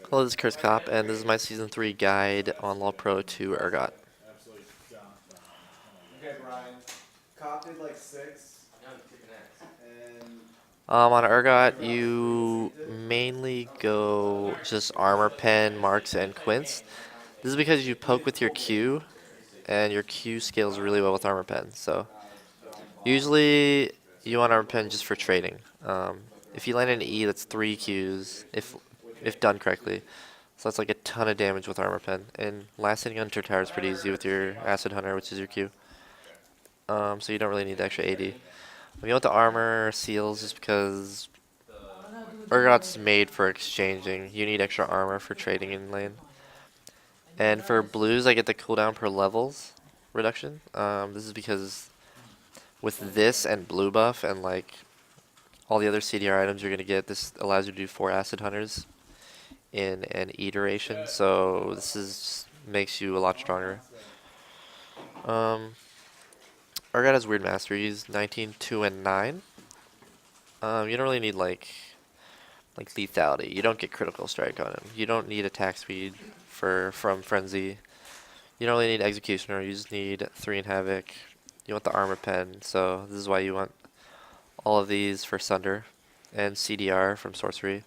Hello, this is Chris Kopp, and this is my Season 3 guide on Law Pro to Urgot. Okay, Brian. Cop did like six, and On Urgot, you mainly go just Armor Pen, Marks, and Quints. This is because you poke with your Q, and your Q scales really well with Armor Pen. So usually you want Armor Pen just for trading. If you land an E, that's 3 Qs, if done correctly. So that's like a ton of damage with Armor Pen. And last hitting on Tower is pretty easy with your Acid Hunter, which is your Q. So you don't really need the extra 80. We want the armor seals just because Urgot's made for exchanging. You need extra armor for trading in lane. And for blues, I get the cooldown per levels reduction. This is because with this and blue buff and like all the other CDR items you're gonna get, this allows you to do 4 acid hunters in an E duration. So this is makes you a lot stronger. Um, Urgot has weird masteries, 19, 2, and 9. You don't really need like lethality. You don't get critical strike on him. You don't need attack speed from frenzy. You don't really need executioner. You just need 3 and havoc. You want the armor pen, so this is why you want all of these for sunder and CDR from sorcery.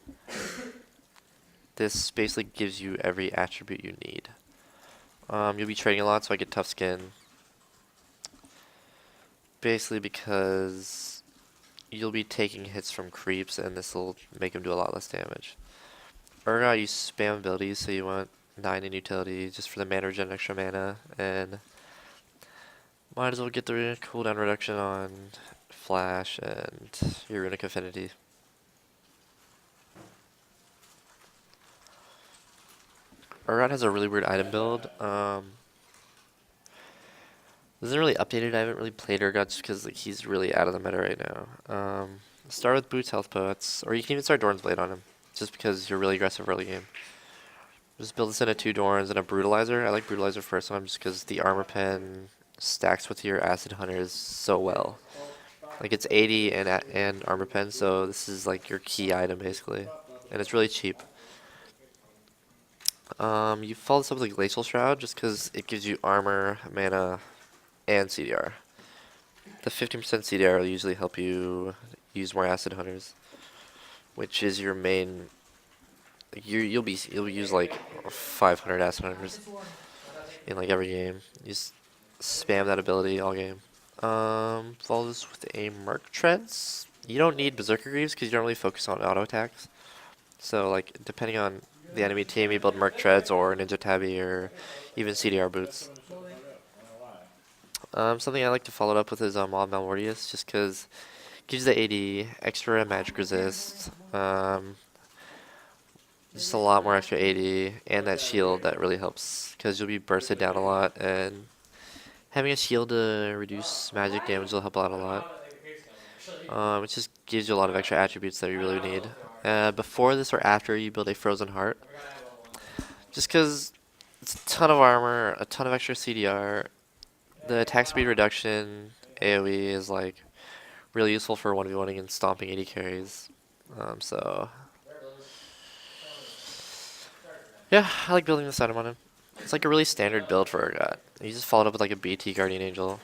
This basically gives you every attribute you need. You'll be trading a lot, so I get tough skin. Basically because you'll be taking hits from creeps, and this will make him do a lot less damage. Urgot, you spam abilities, so you want 9 in utility just for the mana regen, extra mana, and might as well get the cooldown reduction on Flash and your Runic Affinity. Urgot has a really weird item build. This isn't really updated. I haven't really played Urgot just because like, he's really out of the meta right now. Start with Boots, Health Poets, or you can even start Dorn's Blade on him, just because you're really aggressive early game. Just build this into 2 Dorns and a Brutalizer. I like Brutalizer first one just because the Armor Pen stacks with your Acid Hunters so well. Like it's 80 and Armor Pen, so this is like your key item basically, and it's really cheap. You follow this up with a Glacial Shroud just because it gives you armor, mana, and CDR. The 15% CDR will usually help you use more Acid Hunters, which is your main. You'll use like 500 Acid Hunters in like every game. You just spam that ability all game. Follow this with a Merc Treads. You don't need Berserker Greaves because you don't really focus on auto attacks. So like depending on the enemy team, you build Merc Treads or Ninja Tabby or even CDR Boots. Something I like to follow it up with is Mob Malmortius, just because it gives the 80 extra magic resist, just a lot more extra 80, and that shield that really helps, because you'll be bursted down a lot, and having a shield to reduce magic damage will help out a lot. It just gives you a lot of extra attributes that you really need. Before this or after you build a Frozen Heart, just because it's a ton of armor, a ton of extra CDR, the attack speed reduction AoE is like really useful for 1v1ing and stomping 80 carries. So yeah, I like building this item on him. It's like a really standard build for Urgot. You just follow it up with like a BT Guardian Angel.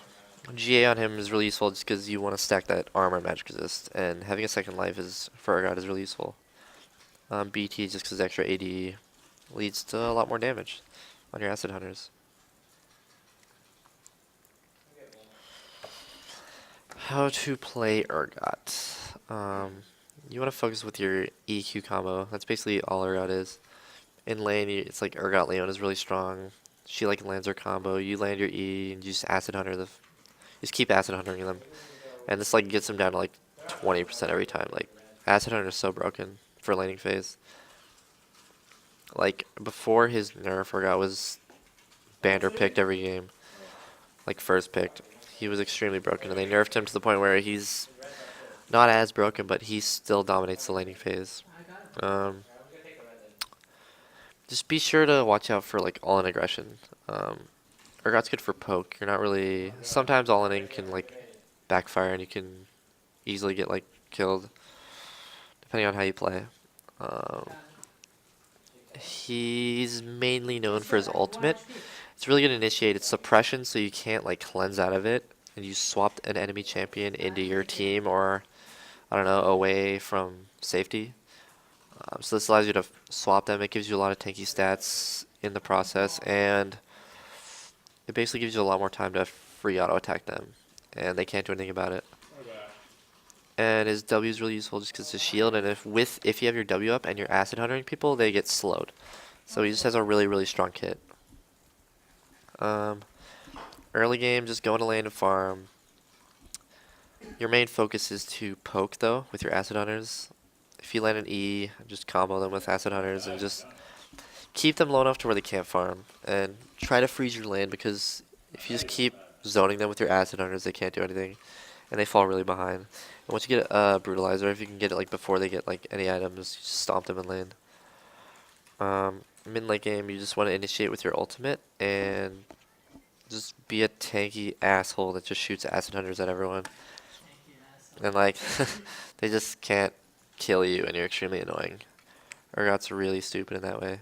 GA on him is really useful just because you want to stack that armor and magic resist, and having a second life is for Urgot is really useful. BT just because extra AD leads to a lot more damage on your acid hunters. How to play Urgot. You want to focus with your EQ combo. That's basically all Urgot is. In lane, it's like Urgot Leon is really strong. She like lands her combo. You land your E and you just acid hunter the. Just keep acid huntering them, and this like gets them down to like 20% every time. Like acid hunter is so broken for laning phase. Like before his nerf, Urgot was banned or picked every game. Like first picked, he was extremely broken, and they nerfed him to the point where he's not as broken, but he still dominates the laning phase. Um, just be sure to watch out for like all-in aggression. Urgot's good for poke. You're not really. Sometimes all-in can like backfire, and you can easily get like killed, depending on how you play. Um, He's mainly known for his ultimate. It's really good to initiate its suppression so you can't like cleanse out of it. And you swap an enemy champion into your team or, I don't know, away from safety. So this allows you to swap them. It gives you a lot of tanky stats in the process, and it basically gives you a lot more time to free auto attack them, and they can't do anything about it. And his W is really useful just because it's a shield, and if you have your W up and you're acid huntering people, they get slowed. So he just has a really strong kit. Um, Early game, just go into lane and farm. Your main focus is to poke though with your acid hunters. If you land an E, just combo them with acid hunters and just keep them low enough to where they can't farm. And try to freeze your lane because if you just keep zoning them with your acid hunters, they can't do anything, and they fall really behind. And once you get a brutalizer, if you can get it like before they get like any items, you just stomp them in lane. Mid late game, you just want to initiate with your ultimate and just be a tanky asshole that just shoots acid hunters at everyone. And like, they just can't kill you, and you're extremely annoying. Urgot's really stupid in that way.